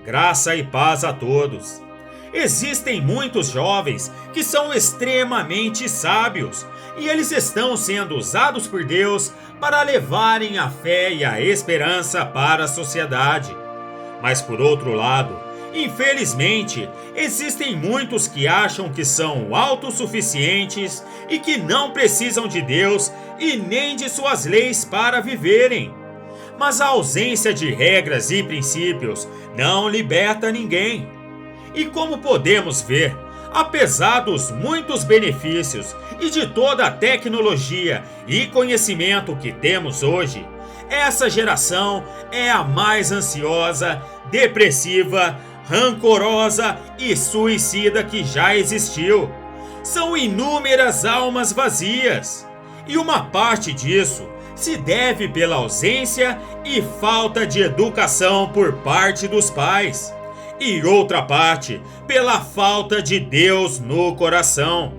Graça e paz a todos. Existem muitos jovens que são extremamente sábios e eles estão sendo usados por Deus para levarem a fé e a esperança para a sociedade. Mas por outro lado, infelizmente, existem muitos que acham que são autossuficientes e que não precisam de Deus e nem de suas leis para viverem. Mas a ausência de regras e princípios não liberta ninguém. E como podemos ver, apesar dos muitos benefícios e de toda a tecnologia e conhecimento que temos hoje, essa geração é a mais ansiosa, depressiva, rancorosa e suicida que já existiu. São inúmeras almas vazias. E uma parte disso se deve pela ausência e falta de educação por parte dos pais. E outra parte pela falta de Deus no coração.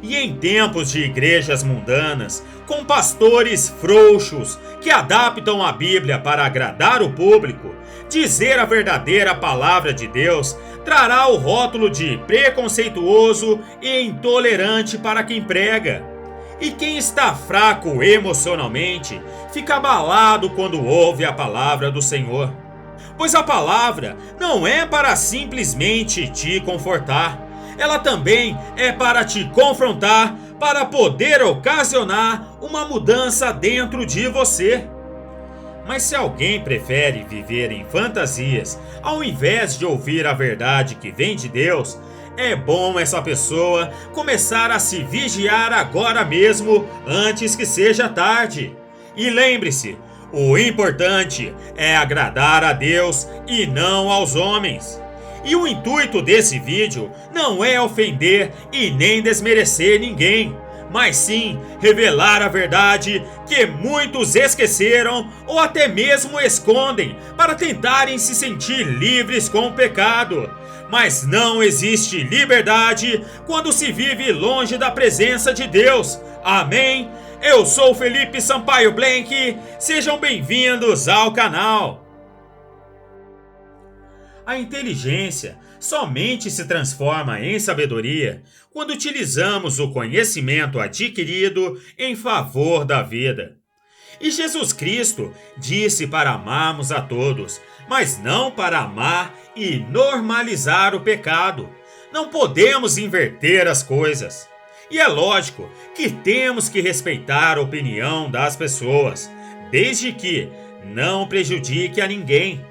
E em tempos de igrejas mundanas, com pastores frouxos que adaptam a Bíblia para agradar o público, dizer a verdadeira palavra de Deus trará o rótulo de preconceituoso e intolerante para quem prega. E quem está fraco emocionalmente fica abalado quando ouve a palavra do Senhor. Pois a palavra não é para simplesmente te confortar, ela também é para te confrontar, para poder ocasionar uma mudança dentro de você. Mas se alguém prefere viver em fantasias ao invés de ouvir a verdade que vem de Deus, é bom essa pessoa começar a se vigiar agora mesmo, antes que seja tarde. E lembre-se, o importante é agradar a Deus e não aos homens. E o intuito desse vídeo não é ofender e nem desmerecer ninguém, mas sim revelar a verdade que muitos esqueceram ou até mesmo escondem para tentarem se sentir livres com o pecado. Mas não existe liberdade quando se vive longe da presença de Deus. Amém? Eu sou Felipe Sampaio Blank, sejam bem-vindos ao canal. A inteligência somente se transforma em sabedoria quando utilizamos o conhecimento adquirido em favor da vida. E Jesus Cristo disse para amarmos a todos, mas não para amar e normalizar o pecado. Não podemos inverter as coisas. E é lógico que temos que respeitar a opinião das pessoas, desde que não prejudique a ninguém.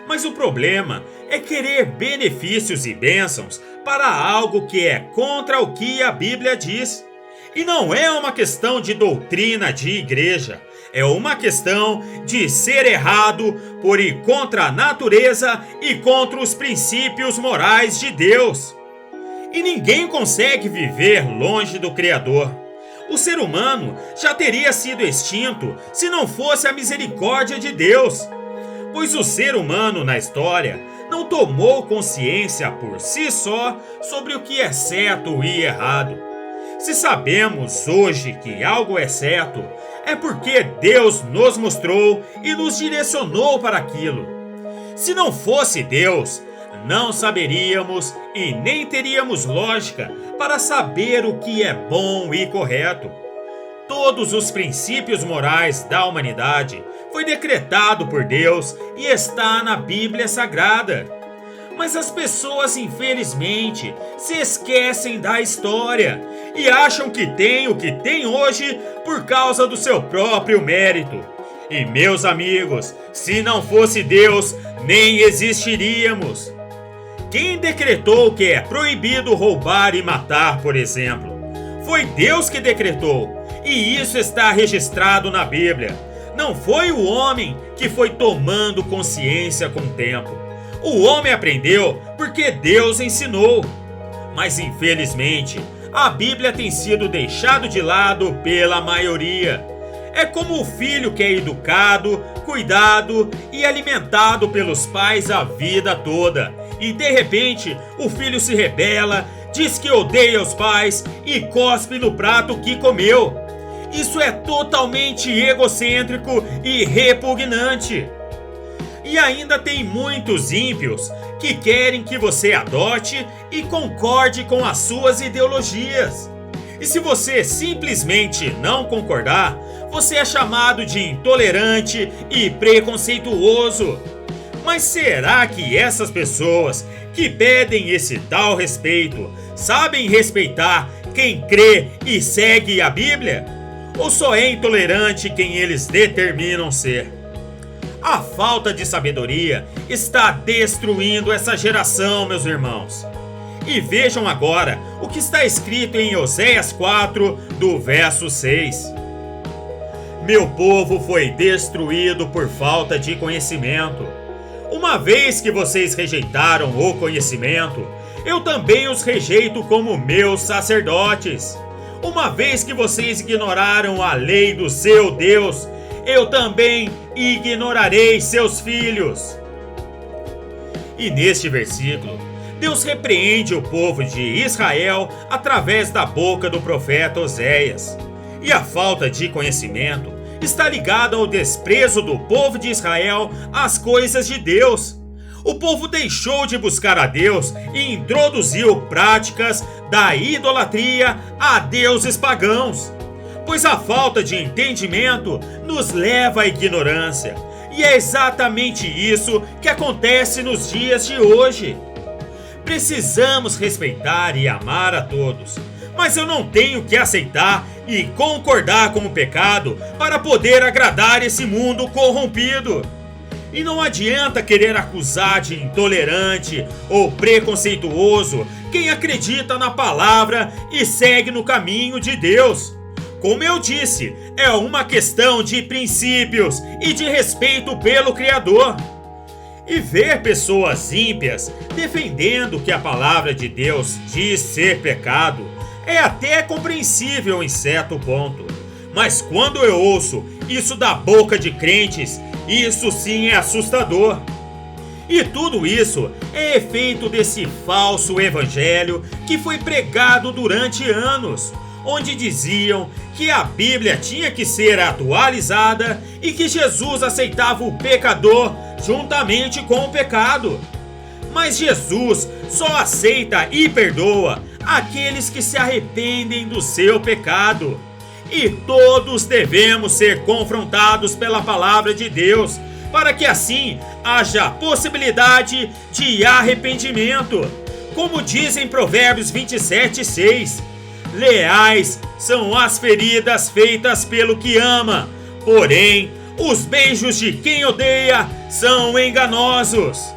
Mas o problema é querer benefícios e bênçãos para algo que é contra o que a Bíblia diz. E não é uma questão de doutrina de igreja, é uma questão de ser errado por ir contra a natureza e contra os princípios morais de Deus. E ninguém consegue viver longe do Criador. O ser humano já teria sido extinto se não fosse a misericórdia de Deus. Pois o ser humano na história não tomou consciência por si só sobre o que é certo e errado. Se sabemos hoje que algo é certo, é porque Deus nos mostrou e nos direcionou para aquilo. Se não fosse Deus, não saberíamos e nem teríamos lógica para saber o que é bom e correto. Todos os princípios morais da humanidade foi decretado por Deus e está na Bíblia Sagrada. Mas as pessoas, infelizmente, se esquecem da história e acham que tem o que tem hoje por causa do seu próprio mérito. E meus amigos, se não fosse Deus, nem existiríamos. Quem decretou que é proibido roubar e matar, por exemplo? Foi Deus que decretou, e isso está registrado na Bíblia. Não foi o homem que foi tomando consciência com o tempo. O homem aprendeu porque Deus ensinou. Mas infelizmente, a Bíblia tem sido deixado de lado pela maioria. É como o filho que é educado, cuidado e alimentado pelos pais a vida toda. E de repente, o filho se rebela, diz que odeia os pais e cospe no prato que comeu. Isso é totalmente egocêntrico e repugnante. E ainda tem muitos ímpios que querem que você adote e concorde com as suas ideologias. E se você simplesmente não concordar, você é chamado de intolerante e preconceituoso. Mas será que essas pessoas que pedem esse tal respeito sabem respeitar quem crê e segue a Bíblia? Ou só é intolerante quem eles determinam ser? A falta de sabedoria está destruindo essa geração, meus irmãos. E vejam agora o que está escrito em Oséias 4, do verso 6. Meu povo foi destruído por falta de conhecimento. Uma vez que vocês rejeitaram o conhecimento, eu também os rejeito como meus sacerdotes. Uma vez que vocês ignoraram a lei do seu Deus, eu também ignorarei seus filhos. E neste versículo, Deus repreende o povo de Israel através da boca do profeta Oséias. E a falta de conhecimento está ligada ao desprezo do povo de Israel às coisas de Deus. O povo deixou de buscar a Deus e introduziu práticas da idolatria a deuses pagãos. Pois a falta de entendimento nos leva à ignorância. E é exatamente isso que acontece nos dias de hoje. Precisamos respeitar e amar a todos, mas eu não tenho que aceitar e concordar com o pecado para poder agradar esse mundo corrompido. E não adianta querer acusar de intolerante ou preconceituoso quem acredita na palavra e segue no caminho de Deus. Como eu disse, é uma questão de princípios e de respeito pelo Criador. E ver pessoas ímpias defendendo que a palavra de Deus diz ser pecado é até compreensível em certo ponto. Mas quando eu ouço isso da boca de crentes, isso sim é assustador. E tudo isso é efeito desse falso evangelho que foi pregado durante anos, onde diziam que a Bíblia tinha que ser atualizada e que Jesus aceitava o pecador juntamente com o pecado. Mas Jesus só aceita e perdoa aqueles que se arrependem do seu pecado. E todos devemos ser confrontados pela palavra de Deus, para que assim haja possibilidade de arrependimento. Como diz em Provérbios 27:6, leais são as feridas feitas pelo que ama, porém os beijos de quem odeia são enganosos.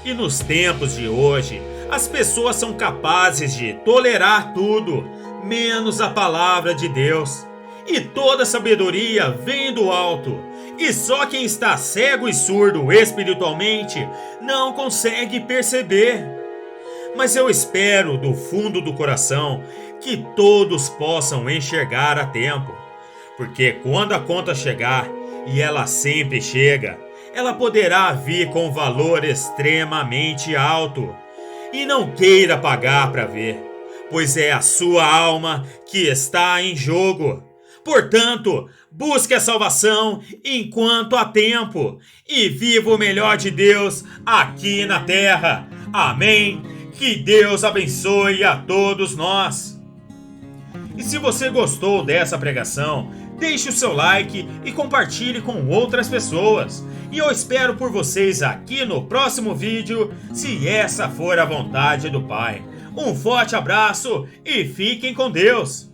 E nos tempos de hoje, as pessoas são capazes de tolerar tudo, menos a palavra de Deus. E toda sabedoria vem do alto, e só quem está cego e surdo espiritualmente não consegue perceber. Mas eu espero do fundo do coração que todos possam enxergar a tempo, porque quando a conta chegar, e ela sempre chega, ela poderá vir com valor extremamente alto. E não queira pagar para ver, pois é a sua alma que está em jogo. Portanto, busque a salvação enquanto há tempo e viva o melhor de Deus aqui na terra. Amém? Que Deus abençoe a todos nós. E se você gostou dessa pregação, deixe o seu like e compartilhe com outras pessoas. E eu espero por vocês aqui no próximo vídeo, se essa for a vontade do Pai. Um forte abraço e fiquem com Deus!